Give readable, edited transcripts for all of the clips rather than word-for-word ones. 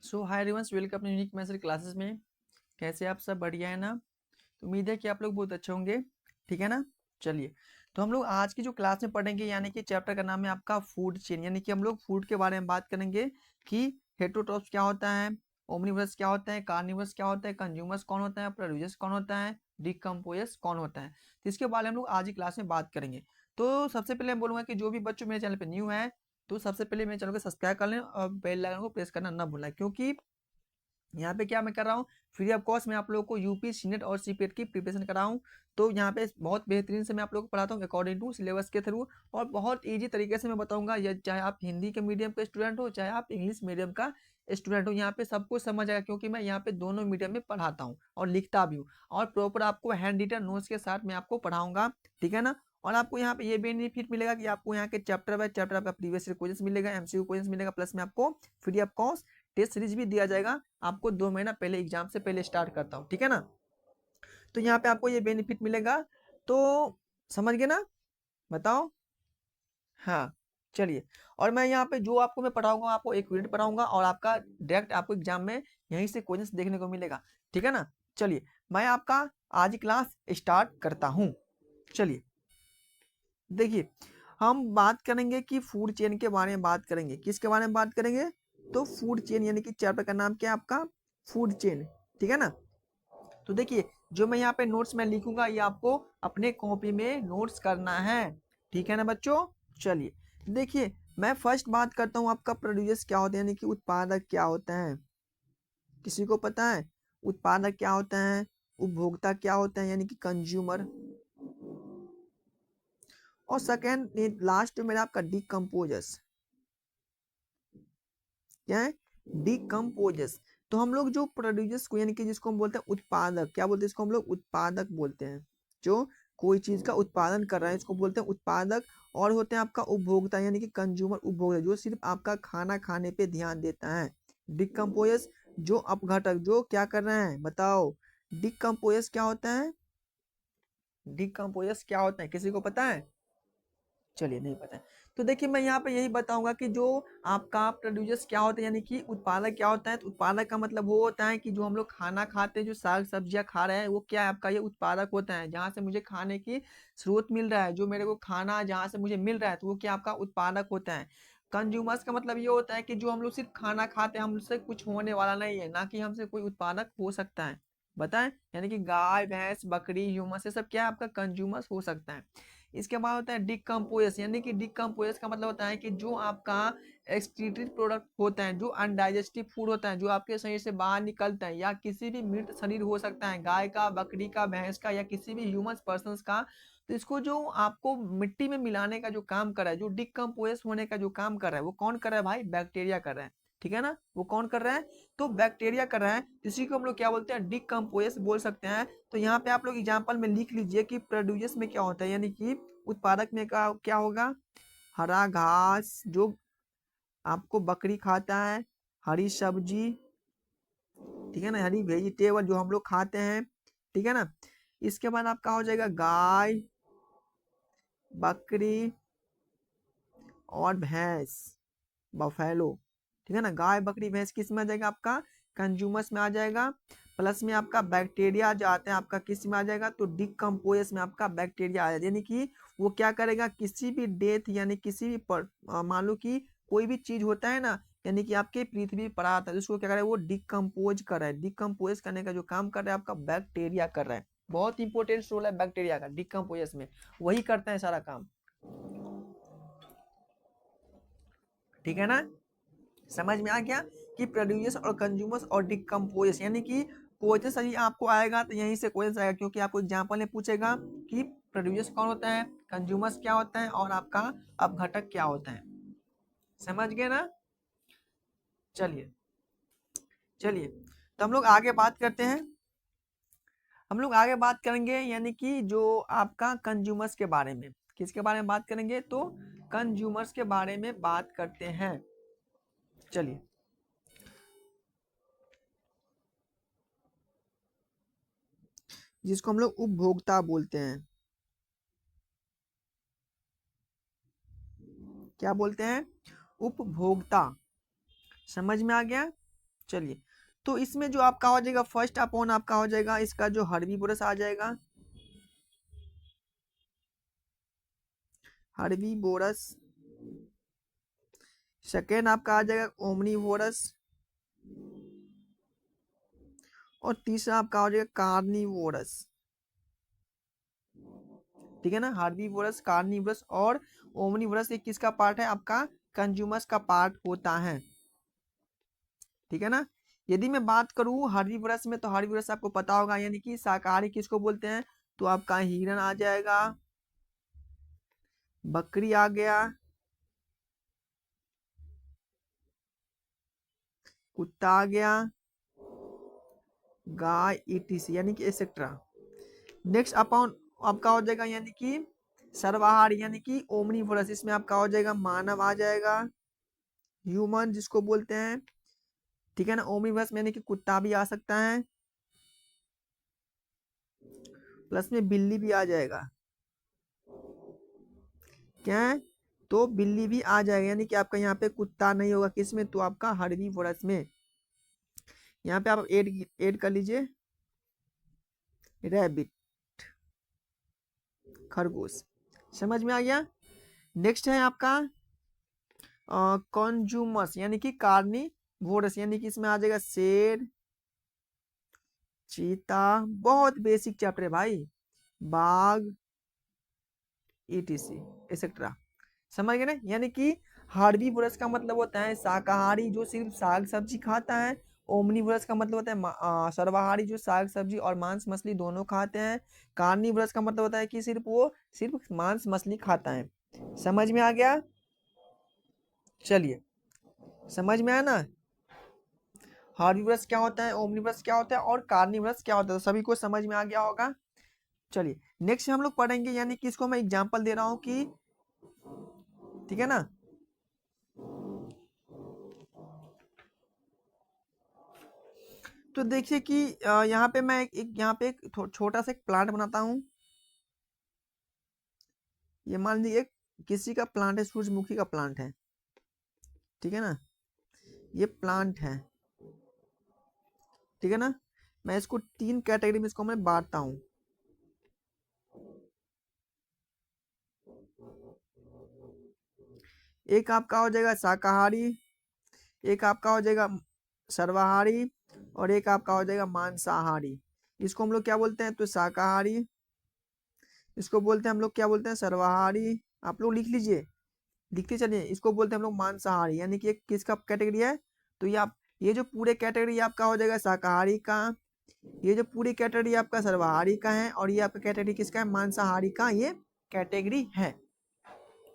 सो hi everyone, welcome अपने unique maths classes में। कैसे आप सब? बढ़िया है ना? तो उम्मीद है कि आप लोग बहुत अच्छे होंगे। ठीक है ना? चलिए, तो हम लोग आज की जो क्लास में पढ़ेंगे, यानी कि चैप्टर का नाम है आपका फूड चेन। यानी कि हम लोग फूड के बारे में बात करेंगे कि हेटेरोट्रॉप्स क्या होता है, ओमनिवरस क्या होता है, कार्निवरस क्या होता है, कंज्यूमर्स कौन होता है, प्रोड्यूसर्स कौन होता है, डिकम्पोजर्स कौन होता है। तो इसके बारे में हम लोग आज की क्लास में बात करेंगे। तो सबसे पहले मैं बोलूंगा कि जो भी बच्चों मेरे चैनल पे न्यू है, तो सबसे पहले मेरे चैनल को सब्सक्राइब कर लें और बेल आइकन को प्रेस करना ना भूलें, क्योंकि यहाँ पे क्या मैं कर रहा हूँ, फ्री ऑफ कॉस्ट मैं आप लोगों को यूपी सीनेट और सीपेट की प्रिपरेशन कर रहा हूँ। तो यहाँ पे बहुत बेहतरीन से मैं आप लोगों को पढ़ाता हूँ अकॉर्डिंग टू सिलेबस के थ्रू, और बहुत इजी तरीके से मैं बताऊंगा। ये चाहे आप हिंदी के मीडियम का स्टूडेंट हो, चाहे आप इंग्लिश मीडियम का स्टूडेंट हो, यहाँ पे सब कुछ समझ आएगा, क्योंकि मैं यहाँ पे दोनों मीडियम में पढ़ाता हूँ और लिखता भी हूँ, और प्रॉपर आपको हैंड रिटन नोट्स के साथ मैं आपको पढ़ाऊंगा। ठीक है ना? और आपको यहाँ पे ये बेनिफिट मिलेगा कि आपको यहाँ के चैप्टर बाय चैप्टर आपका प्रीवियस क्वेश्चन मिलेगा, एमसीक्यू क्वेश्चन मिलेगा, प्लस में आपको free of cost test series भी दिया जाएगा आपको 2 महीना पहले, एग्जाम से पहले स्टार्ट करता हूँ। ठीक है ना? तो यहाँ पे आपको ये बेनिफिट मिलेगा। तो समझ गए ना? बताओ। हाँ, चलिए। और मैं यहाँ पे जो आपको मैं पढ़ाऊंगा, आपको 1 मिनट पढ़ाऊंगा और आपका डायरेक्ट आपको एग्जाम में यहीं से क्वेश्चन देखने को मिलेगा। ठीक है ना? चलिए, मैं आपका आज की क्लास स्टार्ट करता हूँ। चलिए, देखिए, हम बात करेंगे कि फूड चेन के बारे में बात करेंगे। किसके बारे में बात करेंगे? तो फूड चेन, यानी कि चैप्टर का नाम क्या है आपका? Food chain. ठीक है ना? तो देखिए, जो मैं यहाँ पे नोट्स में लिखूंगा, ये आपको अपने कॉपी में नोट्स करना है। ठीक है ना बच्चों? चलिए, देखिए, मैं फर्स्ट बात करता हूँ आपका प्रोड्यूसर्स क्या होता है, यानी कि उत्पादक क्या होता है। किसी को पता है उत्पादक क्या होता है? उपभोक्ता क्या होता है, यानी कि कंज्यूमर। और सेकेंड लास्ट में मेरा आपका डिकम्पोजर्स। क्या है? डिकम्पोजर्स। तो हम लोग जो प्रोड्यूसर्स को, यानी कि जिसको हम बोलते हैं उत्पादक, क्या बोलते हैं इसको? हम लोग उत्पादक बोलते हैं। जो कोई चीज का उत्पादन कर रहा है, इसको बोलते हैं उत्पादक। और होते हैं आपका उपभोक्ता, यानी कि कंज्यूमर, उपभोक्ता जो सिर्फ आपका खाना खाने पे ध्यान देता है। डिकम्पोजर्स जो अपघटक, जो क्या कर रहे हैं, बताओ। डिकम्पोजर्स क्या होता है? डिकम्पोजर्स क्या होता है, किसी को पता है? चलिए, नहीं पता है। तो देखिए, मैं यहाँ पे यही बताऊंगा कि जो आपका प्रोड्यूसर्स क्या होता है, यानी कि उत्पादक क्या होता है। तो उत्पादक का मतलब वो होता है कि जो हम लोग खाना खाते हैं, जो साग सब्जियां खा रहे हैं, वो क्या है आपका? ये उत्पादक होता है, जहाँ से मुझे खाने की स्रोत मिल रहा है, जो मेरे को खाना जहाँ से मुझे मिल रहा है, तो वो क्या आपका उत्पादक होता है। कंज्यूमर्स का मतलब ये होता है कि जो हम लोग सिर्फ खाना खाते हैं, हमसे कुछ होने वाला नहीं है, ना कि हमसे कोई उत्पादक हो सकता है। बताएं, यानी कि गाय भैंस बकरी ह्यूमस, ये सब क्या है आपका? कंज्यूमर्स हो सकता है। इसके बाद होता है डिकम्पोज, यानी कि डिकम्पोज का मतलब होता है कि जो आपका एक्सक्रीटेड प्रोडक्ट होता है, जो अनडाइजेस्टिव फूड होता है, जो आपके शरीर से बाहर निकलता है, या किसी भी मृत शरीर हो सकता है, गाय का, बकरी का, भैंस का, या किसी भी ह्यूमन पर्सन का। तो इसको जो आपको मिट्टी में मिलाने का जो काम कर रहा है, जो डिकम्पोज होने का जो काम कर रहा है, वो कौन कर रहा है भाई? बैक्टीरिया कर रहा है। ठीक है ना? वो कौन कर रहा है? तो बैक्टीरिया कर रहा है। इसी को हम लोग क्या बोलते हैं? डिकम्पोज बोल सकते हैं। तो यहाँ पे आप लोग एग्जाम्पल में लिख लीजिए कि प्रोड्यूसर्स में क्या होता है, यानी कि उत्पादक में क्या होगा? हरा घास जो आपको बकरी खाता है, हरी सब्जी, ठीक है ना, हरी वेजिटेबल जो हम लोग खाते हैं। ठीक है ना? इसके बाद आपका हो जाएगा गाय, बकरी और भैंस, बफेलो। ठीक है ना? गाय बकरी भैंस किस में आ जाएगा आपका? कंज्यूमर्स में आ जाएगा। प्लस में आपका बैक्टीरिया जो आते हैं आपका किस में आ जाएगा? तो डिकम्पोज में आपका बैक्टीरिया आ जाएगा, यानी कि वो क्या करेगा? किसी भी डेथ, यानी किसी भी मान लो कि कोई भी चीज होता है ना, यानी कि आपके पृथ्वी पर आता है, उसको क्या कर रहा है? वो डिकम्पोज कर रहा है। डिकम्पोज करने का जो काम कर रहा है आपका बैक्टीरिया कर रहा है। बहुत इंपॉर्टेंट रोल है बैक्टीरिया का डिकम्पोज में, वही करता है सारा काम। ठीक है ना? समझ में आ गया कि प्रोड्यूसर्स और कंज्यूमर्स और डिकम्पोजर्स, यानी कि क्वेश्चन सही आपको आएगा तो यहीं से क्वेश्चन आएगा, क्योंकि आपको एग्जांपल में पूछेगा कि प्रोड्यूसर्स कौन होता है, कंज्यूमर्स क्या होता है, और आपका अपघटक क्या होता है। समझ गए ना? चलिए, चलिए, तो हम लोग आगे बात करते हैं। हम लोग आगे बात करेंगे, यानी कि जो आपका कंज्यूमर्स के बारे में। किसके बारे में बात करेंगे? तो कंज्यूमर्स के बारे में बात करते हैं। चलिए, जिसको हम लोग उपभोक्ता बोलते हैं। क्या बोलते हैं? उपभोक्ता। समझ में आ गया? चलिए, तो इसमें जो आपका हो जाएगा फर्स्ट अपॉन आपका हो जाएगा इसका जो हर्बीवोरस आ जाएगा, हर्बीवोरस। सेकेंड आपका आ जाएगा ओमनीवोरस, और तीसरा आपका हो जाएगा कार्निवोरस। ठीक है ना, हर्बीवोरस, कार्निवोरस और ओमनीवोरस ये किसका पार्ट है? आपका कंज्यूमर्स का पार्ट होता है। ठीक है ना। यदि मैं बात करूं हर्बीवोरस में, तो हर्बीवोरस आपको पता होगा, यानी कि शाकाहारी किसको बोलते हैं? तो आपका हिरन आ जाएगा, बकरी आ गया, कुत्ता आ गया, गाय, ईटीसी, यानी कि एक्सेट्रा। नेक्स्ट अपॉन आपका हो जाएगा यानी कि सर्वाहारी, यानी कि ओमनीवोरस। इसमें आपका हो जाएगा मानव आ जाएगा, ह्यूमन जिसको बोलते हैं। ठीक है ना। ओमनीवोरस में यानी कि कुत्ता भी आ सकता है, प्लस में बिल्ली भी आ जाएगा। क्या है? तो बिल्ली भी आ जाएगा, यानी कि आपका यहाँ पे कुत्ता नहीं होगा किसमें? तो आपका हर्बीवोरस में। यहाँ पे आप ऐड ऐड कर लीजिए रैबिट, खरगोश। समझ में आ गया। नेक्स्ट है आपका कॉन्जूमस, यानी कि कार्निवोरस, यानी कि इसमें आ जाएगा शेर, चीता, बहुत बेसिक चैप्टर है भाई, बाघ, ईटीसी, एक्सेट्रा। समझ गए ना। यानी कि हार्बीवोरस का मतलब होता है शाकाहारी जो सिर्फ साग सब्जी खाता है। ओमनीवोरस का मतलब होता है सर्वाहारी जो साग सब्जी और मांस मछली दोनों खाते हैं। कार्निवोरस का मतलब होता है कि सिर्फ मांस मछली खाता है। समझ में आ गया। चलिए, समझ में आया ना। हार्बीवोरस क्या होता है, ओमनीवोरस क्या होता है और कार्निवोरस क्या होता है, तो सभी को समझ में आ गया होगा। चलिए, नेक्स्ट हम लोग पढ़ेंगे, यानी कि इसको मैं एग्जांपल दे रहा हूं कि, ठीक है ना। तो देखिए कि यहाँ पे मैं यहाँ पे एक छोटा सा एक प्लांट बनाता हूँ। ये मान लीजिए किसी का प्लांट है, सूरजमुखी का प्लांट है। ठीक है ना, ये प्लांट है। ठीक है ना। मैं इसको 3 कैटेगरी में इसको मैं बांटता हूँ। एक आपका हो जाएगा शाकाहारी, एक आपका हो जाएगा सर्वाहारी, और एक आपका हो जाएगा मांसाहारी। इसको हम लोग क्या बोलते हैं? तो शाकाहारी, इसको बोलते हैं हम लोग क्या बोलते हैं? सर्वाहारी। आप लोग लिख लीजिए, लिखते चलिए। इसको बोलते हैं हम लोग मांसाहारी, यानी कि एक किसका कैटेगरी है? तो ये आप, ये जो पूरे कैटेगरी आपका हो जाएगा शाकाहारी का, ये जो पूरी कैटेगरी आपका सर्वाहारी का है, और ये आपका कैटेगरी किसका है? मांसाहारी का ये कैटेगरी है।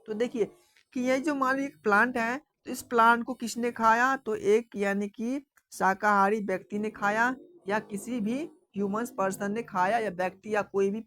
तो देखिए कि ये जो मान लीजिए एक प्लांट है, तो इस प्लांट को किसने खाया? तो एक यानी कि शाकाहारी व्यक्ति ने खाया, या किसी भी ह्यूमंस पर्सन ने खाया, या व्यक्ति या कोई भी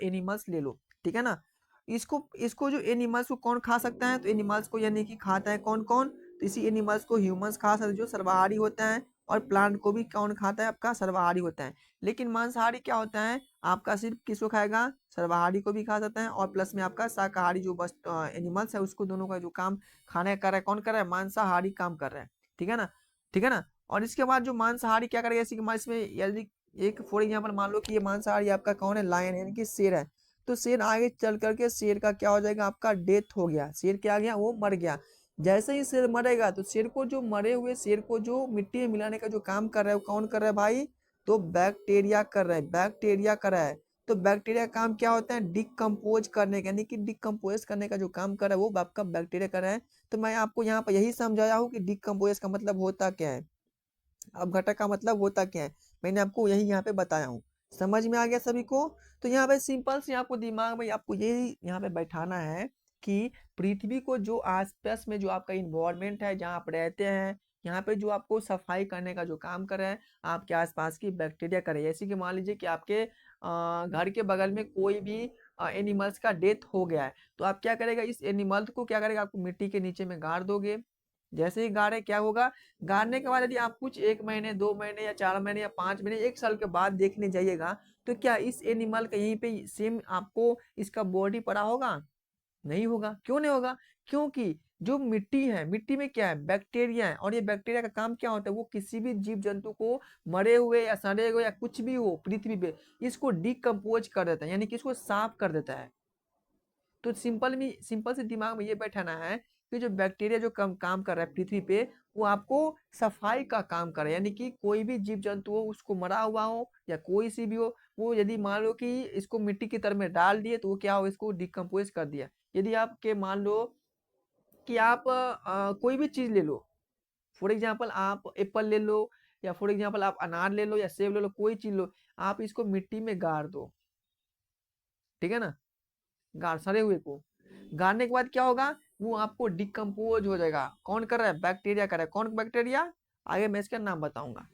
एनिमल्स ले लो। ठीक है ना। इसको इसको जो एनिमल्स को कौन खा सकता है? तो एनिमल्स को यानी कि खाता है कौन कौन? तो इसी एनिमल्स को ह्यूमंस खा सकते हैं जो सर्वाहारी होता है, और प्लांट को भी कौन खाता है? आपका सर्वाहारी होता है। लेकिन मांसाहारी क्या होता है? आपका सिर्फ किसको खाएगा? सर्वाहारी को भी खा सकता है, और प्लस में आपका शाकाहारी जो बस एनिमल्स है उसको, दोनों का जो काम खाने कर रहा है कौन कर रहा है? मांसाहारी काम कर रहा है। ठीक है ना। ठीक है ना। और इसके बाद जो मांसाहारी क्या करेगा? जैसे कि इसमें यदि एक फॉर एग्जाम्पल मान लो कि ये मांसाहारी आपका कौन है? लायन, यानी कि शेर है। तो शेर आगे चल करके शेर का क्या हो जाएगा? आपका डेथ हो गया, शेर क्या आ गया? वो मर गया। जैसे ही शेर मरेगा, तो शेर को जो मरे हुए शेर को जो मिट्टी में मिलाने का जो काम कर रहा है वो कौन कर रहा है भाई? तो बैक्टीरिया कर रहा है, बैक्टीरिया कर रहा है। तो बैक्टीरिया का काम क्या होता है? डिकम्पोज करने का, यानी कि डिकम्पोज करने का जो काम कर रहा है वो आपका बैक्टीरिया कर रहा है। तो मैं आपको यहाँ पर यही समझाया हूँ कि डिकम्पोज का मतलब होता क्या है, अपघटक का मतलब होता क्या है, मैंने आपको यही यहाँ पे बताया हूँ। समझ में आ गया सभी को। तो यहाँ पे सिंपल से आपको दिमाग में आपको यही यहाँ पे बैठाना है कि पृथ्वी को जो आसपास में जो आपका इन्वायरमेंट है जहाँ आप रहते हैं, यहाँ पे जो आपको सफाई करने का जो काम कर रहे हैं, आपके आसपास की बैक्टीरिया करे। जैसे कि मान लीजिए कि आपके घर के बगल में कोई भी एनिमल्स का डेथ हो गया है, तो आप क्या करेगा? इस एनिमल को क्या करेगा? आपको मिट्टी के नीचे में गाड़ दोगे। जैसे ही गाड़े क्या होगा? गाड़ने के बाद यदि आप कुछ 1 महीने 2 महीने या 4 महीने या 5 महीने 1 साल के बाद देखने जाइएगा, तो क्या इस एनिमल का यहीं पे सेम आपको इसका बॉडी पड़ा होगा? नहीं होगा। क्यों नहीं होगा? क्योंकि जो मिट्टी है, मिट्टी में क्या है, बैक्टीरिया है, और ये बैक्टीरिया का काम क्या होता है, वो किसी भी जीव जंतु को, मरे हुए या सड़े हुए या कुछ भी हो पृथ्वी पे, इसको डिकम्पोज कर देता है, यानी कि इसको साफ कर देता है। तो सिंपल से दिमाग में ये बैठाना है कि जो बैक्टीरिया जो काम कर रहा है पृथ्वी पे, वो आपको सफाई का काम करे, यानी कि कोई भी जीव जंतु हो, उसको मरा हुआ हो या कोई सी भी हो, वो यदि मान लो कि इसको मिट्टी की तरह में डाल दिए तो वो क्या हो, इसको डिकम्पोज कर दिया। यदि आपके मान लो कि आप कोई भी चीज ले लो, फॉर एग्जाम्पल आप एप्पल ले लो, या फॉर एग्जाम्पल आप अनार ले लो या सेब ले लो, कोई चीज लो, आप इसको मिट्टी में गाड़ दो, ठीक है ना, गाड़ सड़े हुए को गाड़ने के बाद क्या होगा, वो आपको डिकम्पोज हो जाएगा। कौन कर रहा है? बैक्टीरिया कर रहा है। कौन बैक्टीरिया? आगे मैं इसका नाम बताऊंगा।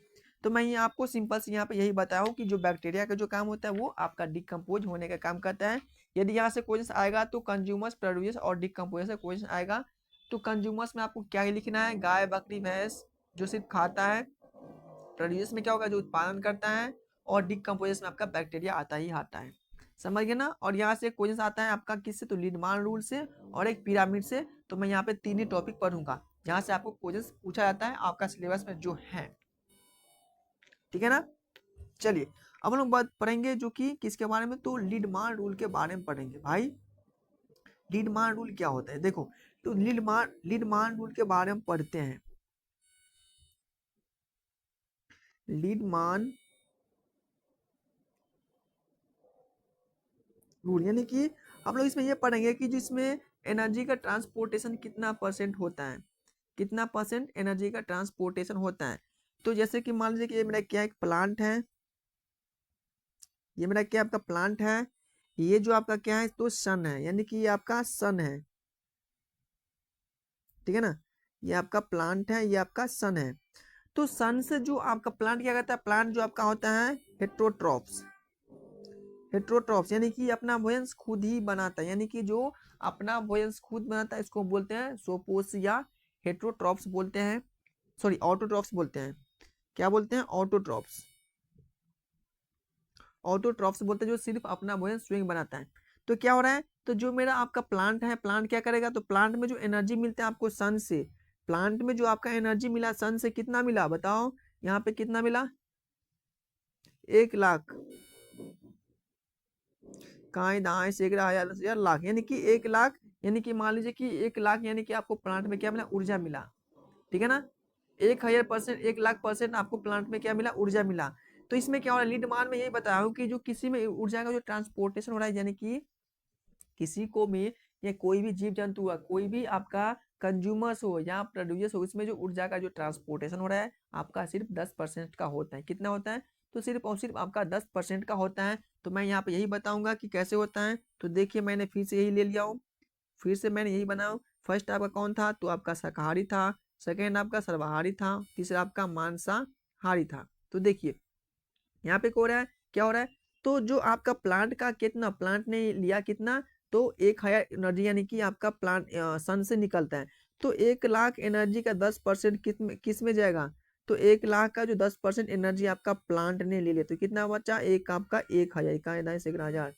तो मैं ये आपको सिंपल से यहाँ पे यही बताऊं कि जो बैक्टीरिया का जो काम होता है वो आपका डिकम्पोज होने का काम करता है। यदि यहाँ से क्वेश्चन आएगा तो कंज्यूमर्स, प्रोड्यूस और डिकम्पोज से क्वेश्चन आएगा। तो कंज्यूमर्स में आपको क्या लिखना है? गाय, बकरी, भैंस जो सिर्फ खाता है। प्रोड्यूस में क्या होगा? जो उत्पादन करता है। और डिकम्पोजेशन में आपका बैक्टीरिया आता ही आता है। समझ गए ना? और यहाँ से क्वेश्चन आता है आपका किससे? तो लीडमान रूल से और एक पिरामिड से। तो मैं यहाँ पे तीन ही टॉपिक पढ़ूंगा जहाँ से आपको क्वेश्चन पूछा जाता है आपका सिलेबस में जो है, ठीक है ना। चलिए अब हम लोग बात पढ़ेंगे जो कि किसके बारे में, तो लीडमान रूल के बारे में पढ़ेंगे भाई। लीडमान रूल क्या होता है? देखो, तो लीडमान रूल के बारे में पढ़ते हैं। लीडमान रूल यानी कि हम लोग इसमें ये पढ़ेंगे कि जिसमें एनर्जी का ट्रांसपोर्टेशन कितना परसेंट होता है, कितना परसेंट एनर्जी का ट्रांसपोर्टेशन होता है। तो जैसे कि मान लीजिए कि ये मेरा क्या एक प्लांट है, ये मेरा क्या आपका प्लांट है, ये जो आपका क्या है तो सन है, यानी कि ये आपका सन है, ठीक है ना। ये आपका प्लांट है, ये आपका सन है। तो सन से जो आपका प्लांट क्या करता है, प्लांट जो आपका होता है हेट्रोट्रॉप्स, हेट्रोट्रॉप्स यानी कि अपना भोजन खुद ही बनाता है, यानी कि जो अपना भोजन खुद बनाता है इसको बोलते हैं सोपोस या हेट्रोट्रॉप्स बोलते हैं, सॉरी ऑटोट्रॉप्स बोलते हैं। क्या बोलते हैं? ऑटोट्रॉप्स। ऑटोट्रॉप्स बोलते हैं जो सिर्फ अपना भोजन स्वयं बनाता है। तो क्या हो रहा है, तो जो मेरा आपका प्लांट है, प्लांट क्या करेगा, तो प्लांट में जो एनर्जी मिलता है आपको सन से, प्लांट में जो आपका एनर्जी मिला सन से कितना मिला बताओ, यहाँ पे कितना मिला? 1 लाख। कहाँ दाएं से 11,000 लाख, यानी कि 1 लाख, यानी कि मान लीजिए कि 1 लाख, यानी कि आपको प्लांट में क्या मिला? ऊर्जा मिला, ठीक है ना। 1,000%, 1 लाख% आपको प्लांट में क्या मिला? ऊर्जा मिला। तो इसमें क्या हो रहा है, लीड मान में यही बताया हूँ कि जो किसी में ऊर्जा का जो ट्रांसपोर्टेशन हो रहा है, यानी कि किसी को भी, या कोई भी जीव जंतु हुआ, कोई भी आपका कंज्यूमर्स हो या प्रोड्यूसर्स हो, इसमें जो ऊर्जा का जो ट्रांसपोर्टेशन हो रहा है आपका सिर्फ 10% का होता है। कितना होता है? तो सिर्फ और सिर्फ आपका 10% का होता है। तो मैं यहाँ पे यही बताऊंगा कि कैसे होता है। तो देखिए मैंने फिर से यही ले लिया हूँ, फिर से मैंने यही बनाया। फर्स्ट आपका कौन था? तो आपका शाकाहारी था, सेकेंड आपका सर्वाहारी था, तीसरा आपका मांसाहारी था। तो देखिए यहाँ पे क्या हो रहा है, क्या हो रहा है, तो जो आपका प्लांट का कितना, प्लांट ने लिया कितना, तो 1,000 एनर्जी, यानी कि आपका प्लांट सन से निकलता है। तो 1 लाख एनर्जी का 10% किस में जाएगा, तो 1 लाख का जो 10% एनर्जी आपका प्लांट ने ले लिया, तो कितना बचा? एक आपका 1,000 का 11,000,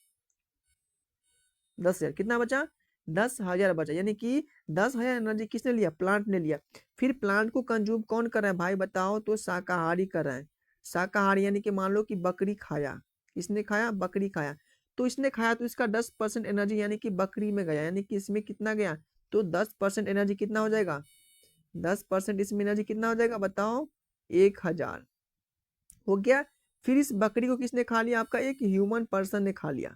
10,000 कितना बचा? 10,000 बचा, यानी कि 10,000 एनर्जी किसने लिया? प्लांट ने लिया। फिर प्लांट को कंज्यूम कौन कर रहा है भाई बताओ? तो शाकाहारी कर रहा है। शाकाहारी यानी कि मान लो कि बकरी खाया, किसने खाया? बकरी खाया। तो इसने खाया तो इसका 10% एनर्जी यानी कि बकरी में गया, यानी कि इसमें कितना गया? तो 10% एनर्जी कितना हो जाएगा? 10% इसमें एनर्जी कितना हो जाएगा बताओ? 1,000 हो गया। फिर इस बकरी को किसने खा लिया? आपका एक ह्यूमन पर्सन ने खा लिया।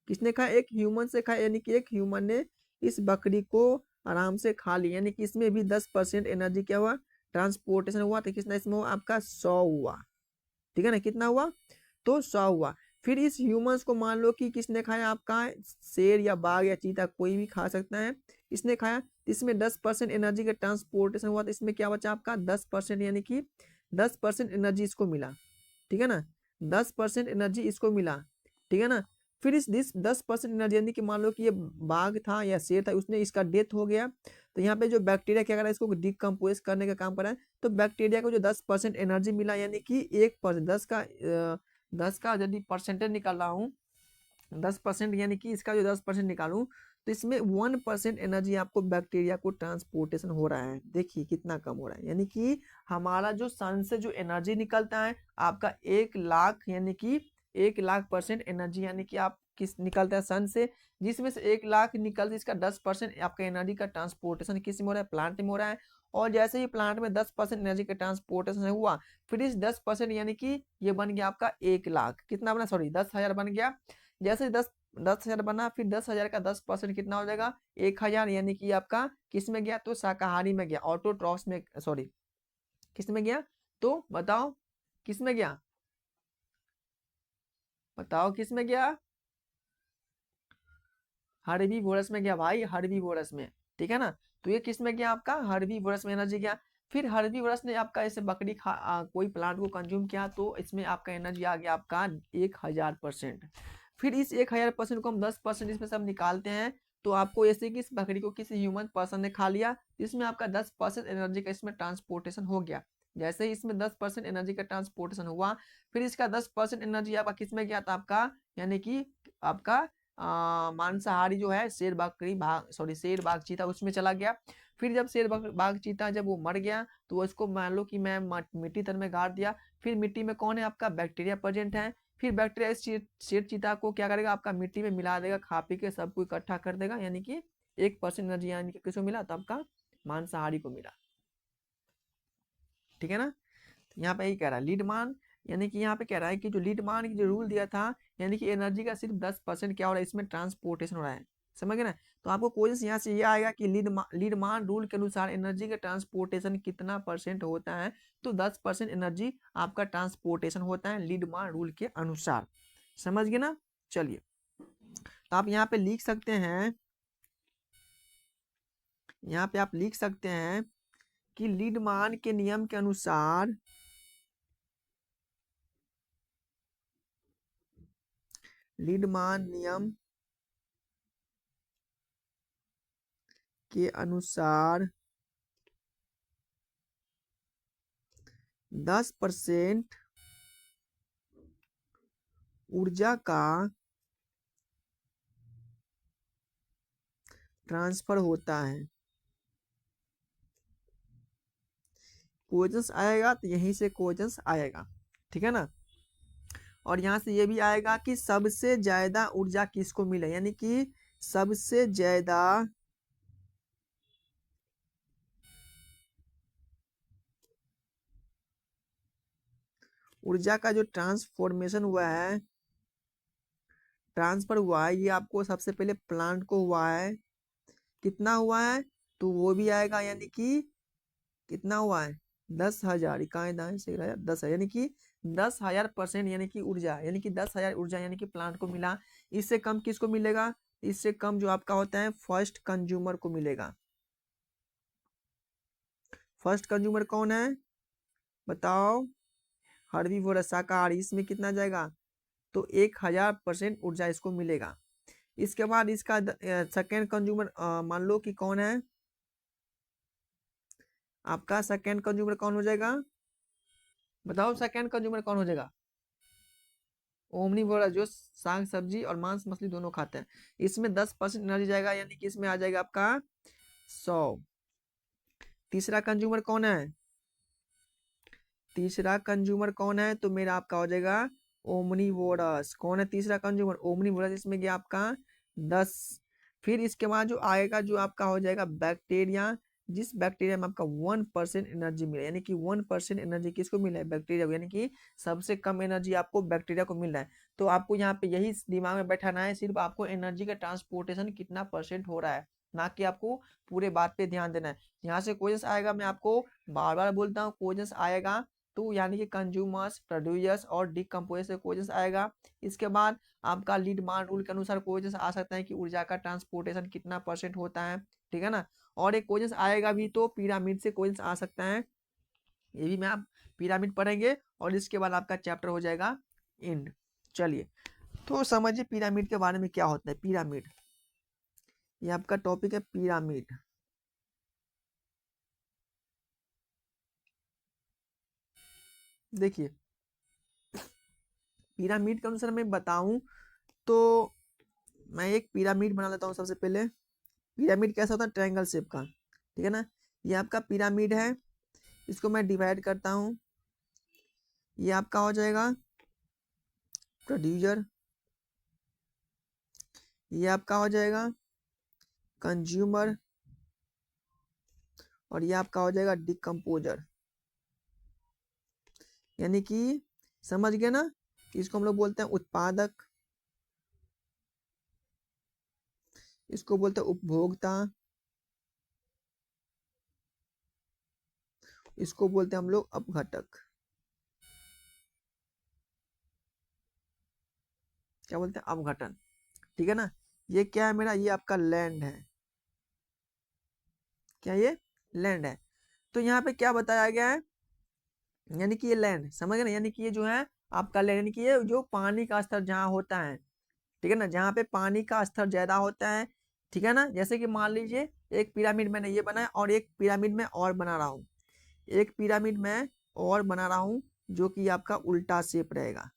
किसने खाया? एक ह्यूमन से खाया, यानी कि एक ह्यूमन ने इस बकरी को आराम से खा लिया, यानी कि इसमें भी 10% एनर्जी क्या हुआ? ट्रांसपोर्टेशन हुआ। तो कितना इसमें हुआ? आपका 100 हुआ, ठीक है ना। कितना हुआ? तो 100 हुआ। फिर इस ह्यूमंस को मान लो कि किसने खाया? आपका शेर या बाघ या चीता कोई भी खा सकता है, इसने खाया। इसमें 10% एनर्जी का ट्रांसपोर्टेशन हुआ, तो इसमें क्या बचा आपका? 10%, यानी कि 10% एनर्जी इसको मिला, ठीक है ना। 10% एनर्जी इसको मिला, ठीक है ना। फिर इस 10% एनर्जी, यानी कि मान लो कि ये बाघ था या शेर था, उसने इसका डेथ हो गया। तो यहाँ पे जो बैक्टीरिया क्या कर रहा है? इसको डिकम्पोज करने का काम कर रहा है। तो बैक्टीरिया को जो 10% एनर्जी मिला, यानी कि 1%, 10 का यदि परसेंटेज निकाल रहा हूँ, 10%, यानी कि इसका जो 10% निकालूं तो इसमें 1% एनर्जी आपको बैक्टीरिया को ट्रांसपोर्टेशन हो रहा है। देखिए कितना कम हो रहा है, यानी कि हमारा जो सन से जो एनर्जी निकलता है आपका 1 लाख, यानी कि 1 लाख% एनर्जी, यानी कि आप किस निकलता है सन से, जिसमें से 1 लाख निकल, इसका 10% आपका एनर्जी का ट्रांसपोर्टेशन किस में हो रहा है, प्लांट में हो रहा है। और जैसे ही प्लांट में 10% एनर्जी का ट्रांसपोर्टेशन हुआ, फिर इस 10% यानी कि ये बन गया आपका 1 लाख, कितना बना, सॉरी 10,000 बन गया। जैसे 10,000 बना, फिर 10,000 का 10% कितना हो जाएगा, 1,000, यानी कि आपका किस में गया, तो शाकाहारी में गया, ऑटोट्रॉफ्स में, सॉरी किस में गया, तो बताओ किस में गया, बताओ किस में गया, हर्बीवोरस में गया भाई, हर्बीवोरस में, ठीक है ना। तो ये किस में गया आपका, हर्बीवोरस में एनर्जी गया। फिर हर्बीवोरस ने आपका ऐसे बकरी कोई प्लांट को कंज्यूम किया, तो इसमें आपका एनर्जी आ गया आपका 1,000%। फिर इस 1,000% को हम 10% इसमें सब निकालते हैं, तो आपको ऐसे कि इस बकरी को किसी ह्यूमन पर्सन ने खा लिया, इसमें आपका 10% एनर्जी का इसमें ट्रांसपोर्टेशन हो गया। जैसे ही इसमें 10% एनर्जी का ट्रांसपोर्टेशन हुआ, फिर इसका 10% एनर्जी आपका किस में गया था आपका, यानी कि आपका मांसाहारी जो है शेर बकरी भाग, सॉरी शेर बाघ चीता, उसमें चला गया। फिर जब शेर बाघ चीता जब वो मर गया, तो उसको मान लो कि मैं मिट्टी तर में गाड़ दिया। फिर मिट्टी में कौन है, आपका बैक्टीरिया प्रेजेंट है। फिर बैक्टीरिया इस शेर चीता को क्या करेगा, आपका मिट्टी में मिला देगा, खा पी के सबको इकट्ठा कर देगा, यानी कि 1% एनर्जी यानी कि किसको मिला, तो आपका मांसाहारी को मिला, ठीक है ना। यहाँ पे यही कह रहा है लीड मान, यानी कि यहाँ पे कह रहा है कि जो लीड मान की जो रूल दिया था, यानी कि एनर्जी का सिर्फ 10% क्या हो रहा है, इसमें ट्रांसपोर्टेशन हो रहा है, समझ गए ना। तो आपको क्वेश्चन यहाँ से ये आएगा कि लीड मान रूल के अनुसार एनर्जी का ट्रांसपोर्टेशन कितना परसेंट होता है, तो 10% एनर्जी आपका ट्रांसपोर्टेशन होता है लीड मान रूल के अनुसार, समझ गए ना। चलिए, तो आप यहाँ पे लिख सकते हैं, यहाँ पे आप लिख सकते हैं कि लीड मान के नियम के अनुसार, लीड मान नियम के अनुसार 10% ऊर्जा का ट्रांसफर होता है। क्वेश्चंस आएगा तो यहीं से क्वेश्चंस आएगा, ठीक है ना। और यहाँ से ये भी आएगा कि सबसे ज्यादा ऊर्जा किसको मिले, यानी कि सबसे ज्यादा ऊर्जा का जो ट्रांसफॉर्मेशन हुआ है, ट्रांसफर हुआ है, ये आपको सबसे पहले प्लांट को हुआ है, कितना हुआ है, तो वो भी आएगा, यानी कि कितना हुआ है, 10,000, इकाई दाएं से 10,000, यानी कि 10,000%, यानी कि ऊर्जा, यानी कि 10,000 ऊर्जा, यानी कि प्लांट को मिला। इससे कम किसको मिलेगा, इससे कम जो आपका होता है फर्स्ट कंज्यूमर को मिलेगा। फर्स्ट कंज्यूमर कौन है, बताओ, हर्बीवोरस शाकाहारी, इसमें कितना जाएगा, तो 1,000% ऊर्जा इसको मिलेगा। इसके बाद इसका सेकेंड कंज्यूमर मान लो कि कौन है, आपका सेकेंड कंज्यूमर कौन हो जाएगा, बताओ सेकेंड कंज्यूमर कौन हो जाएगा, ओमनीवोरस, जो साग सब्जी और मांस मछली दोनों खाते हैं। इसमें 10% एनर्जी जाएगा, यानी कि इसमें आ जाएगा आपका 100। तीसरा कंज्यूमर कौन है, तीसरा कंज्यूमर कौन है, तो मेरा आपका हो जाएगा ओमनीवोरस। कौन है तीसरा कंज्यूमर, ओमनीवोरस, इसमें गया आपका 10। फिर इसके बाद जो आएगा, जो आपका हो जाएगा बैक्टीरिया, जिस बैक्टीरिया में आपका 1% एनर्जी मिला, यानी कि 1% एनर्जी किसको मिला है, बैक्टीरिया को, यानी कि सबसे कम एनर्जी आपको बैक्टीरिया को मिल रहा है। तो आपको यहाँ पे यही दिमाग में बैठाना है, सिर्फ आपको एनर्जी का ट्रांसपोर्टेशन कितना परसेंट हो रहा है, ना कि आपको पूरे बात पे ध्यान देना है। यहाँ से क्वेश्चन आएगा, मैं आपको बार बार बोलता हूँ क्वेश्चन आएगा, तो यानी कि कंज्यूमर्स, प्रोड्यूसर्स और डिकम्पोजर्स से क्वेश्चन आएगा। इसके बाद आपका लीड मान रूल के अनुसार क्वेश्चन आ सकता है कि ऊर्जा का ट्रांसपोर्टेशन कितना परसेंट होता है, ठीक है ना। और एक क्वेश्चन आएगा भी, तो पिरामिड से क्वेश्चन आ सकता है, ये भी मैं आप पिरामिड पढ़ेंगे, और इसके बाद आपका चैप्टर हो जाएगा एंड। चलिए, तो समझिए पिरामिड के बारे में क्या होता है। पिरामिड, ये आपका टॉपिक है पिरामिड। देखिए, पिरामिड के अनुसार मैं बताऊं, तो मैं एक पिरामिड बना लेता हूँ सबसे पहले। पिरामिड कैसा होता है, ट्रायंगल शेप का, ठीक है ना। ये आपका पिरामिड है, इसको मैं डिवाइड करता हूँ, ये आपका हो जाएगा प्रोड्यूसर, ये आपका हो जाएगा कंज्यूमर, और ये आपका हो जाएगा डिकम्पोजर। यानी कि समझ गए ना, इसको हम लोग बोलते हैं उत्पादक, इसको बोलते हैं उपभोक्ता, इसको बोलते हैं हम लोग अपघटक। क्या बोलते हैं, अपघटन, ठीक है ना। ये क्या है मेरा, ये आपका लैंड है, क्या ये लैंड है। तो यहाँ पे क्या बताया गया है, यानी कि ये लैंड, समझ गए ना, यानी कि ये जो है आपका लैंड, यानी कि ये जो पानी का स्तर जहाँ होता है, ठीक है ना, जहाँ पे पानी का स्तर ज्यादा होता है, ठीक है ना। जैसे कि मान लीजिए एक पिरामिड मैंने ये बनाया और एक पिरामिड में और बना रहा हूँ, एक पिरामिड में और बना रहा हूँ जो कि आपका उल्टा शेप रहेगा।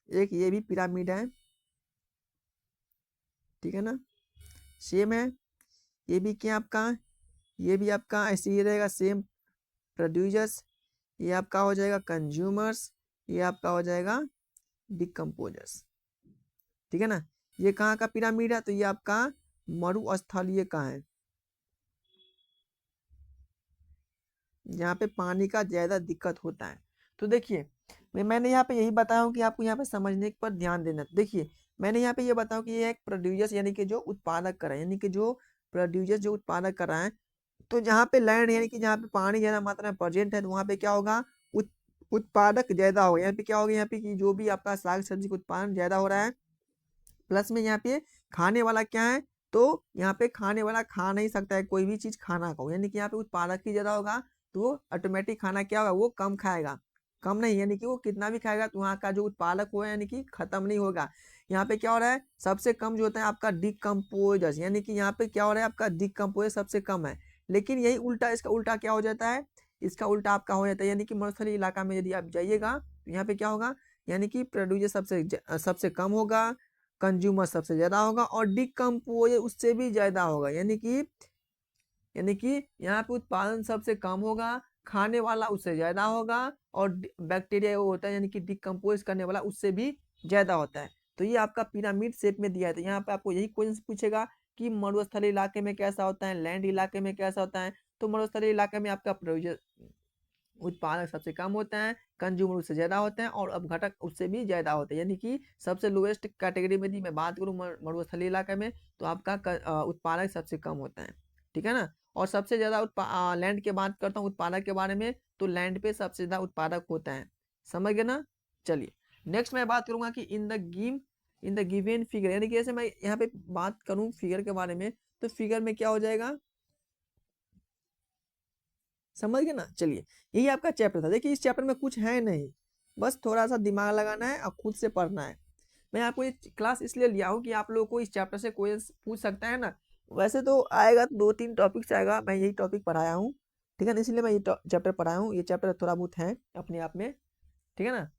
एक ये भी पिरामिड है, ठीक है ना, सेम है। ये भी क्या आपका, ये भी आपका ऐसे ही रहेगा सेम, प्रोड्यूसर्स, ये आपका हो जाएगा कंज्यूमर्स, ये आपका हो जाएगा डिकम्पोजर्स, ठीक है ना। ये कहाँ का पिरामिड है, तो ये आपका मरुस्थलीय का है, यहाँ पे पानी का ज्यादा दिक्कत होता है। तो देखिए मैंने यहाँ पे यही बताया हूँ कि आपको यहाँ पे समझने पर ध्यान देना। देखिए मैंने यहाँ पे ये बताऊँ कि ये एक प्रोड्यूसर यानी कि जो उत्पादक कर रहा है, यानी कि जो प्रोड्यूसर जो उत्पादक कर रहा है, तो जहाँ पे लैंड यानी कि जहाँ पे पानी ज्यादा मात्रा में प्रेजेंट है, तो वहाँ पे क्या होगा, उत्पादक ज्यादा होगा। यहाँ पे क्या होगा, यहाँ पे कि जो भी आपका साग सब्जी का उत्पादन ज्यादा हो रहा है, प्लस में यहाँ पे खाने वाला क्या है, तो यहाँ पे खाने वाला खा नहीं सकता है कोई भी चीज खाना का, यानी कि यहाँ पे उत्पादक ही ज्यादा होगा, तो वो ऑटोमेटिक खाना क्या होगा, वो कम खाएगा, कम नहीं, यानी कि वो कितना भी खाएगा तो वहाँ का जो उत्पादक हुआ यानी कि खत्म नहीं होगा। यहाँ पे क्या हो रहा है, सबसे कम जो होता है आपका डिकम्पोजर्स, यानी कि यहाँ पे क्या हो रहा है, आपका डिकम्पोजर सबसे कम है। लेकिन यही उल्टा, इसका उल्टा क्या हो जाता है, इसका उल्टा आपका हो जाता है, यानी कि मरुस्थलीय इलाका में यदि आप जाइएगा तो यहाँ पे क्या होगा, यानी कि प्रोड्यूसर सबसे कम होगा, कंज्यूमर सबसे ज्यादा होगा, और डिकम्पोजर उससे भी ज्यादा होगा, यानी कि यहाँ पे उत्पादन सबसे कम होगा, खाने वाला उससे ज्यादा होगा, और बैक्टीरिया वो होता है यानी कि डिकम्पोज करने वाला उससे भी ज्यादा होता है। तो ये आपका पिरामिड शेप में दिया है, तो यहाँ पे आपको यही क्वेश्चन पूछेगा कि मरुस्थलीय इलाके में कैसा होता है, लैंड इलाके में कैसा होता है। तो मरुस्थलीय इलाके में आपका प्रोड्यूसर उत्पादक सबसे कम होता है, कंज्यूमर उससे ज्यादा होते हैं, और अपघटक उससे भी ज्यादा होते हैं। यानी कि सबसे लोएस्ट कैटेगरी में यदि मैं बात करूँ मरुस्थलीय इलाके में, तो आपका उत्पादक सबसे कम होता है, ठीक है ना। और सबसे ज्यादा लैंड की बात करता हूँ उत्पादक के बारे में, तो लैंड पे सबसे ज्यादा उत्पादक होता है, समझ गए ना। चलिए नेक्स्ट मैं बात करूंगा कि इन द गिवन फिगर, यानी कि जैसे मैं यहाँ पे बात करूँ फिगर के बारे में, तो फिगर में क्या हो जाएगा, समझ गए ना। चलिए यही आपका चैप्टर था। देखिए इस चैप्टर में कुछ है नहीं, बस थोड़ा सा दिमाग लगाना है और खुद से पढ़ना है। मैं आपको ये क्लास इसलिए लिया हूँ कि आप लोगों को इस चैप्टर से कोई पूछ सकता है ना। वैसे तो आएगा तो 2-3 टॉपिक्स आएगा, मैं यही टॉपिक पढ़ाया हूँ, ठीक है ना, इसलिए मैं ये चैप्टर पढ़ाया हूँ। ये चैप्टर थोड़ा बहुत है अपने आप में, ठीक है ना।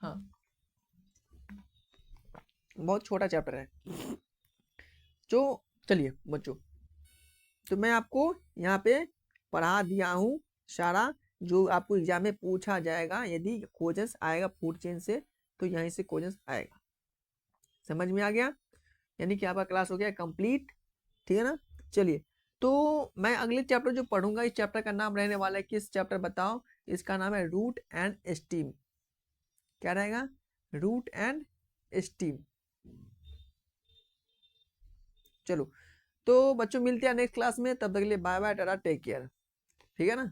हाँ, बहुत छोटा चैप्टर है। तो चलिए बच्चों, तो मैं आपको यहाँ पे पढ़ा दिया हूँ सारा, जो आपको एग्जाम में पूछा जाएगा, यदि क्वेश्चंस आएगा फूड चेन से, तो यहीं से क्वेश्चंस आएगा। समझ में आ गया, यानी कि आपका क्लास हो गया कंप्लीट, ठीक है ना। चलिए, तो मैं अगले चैप्टर जो पढ़ूंगा, इस चैप्टर का नाम रहने वाला है, किस चैप्टर बताओ, इसका नाम है रूट एंड स्टीम। क्या रहेगा, रूट एंड स्टीम। चलो, तो बच्चों मिलते हैं नेक्स्ट क्लास में, तब तक के लिए bye bye tata, take care, ठीक है ना।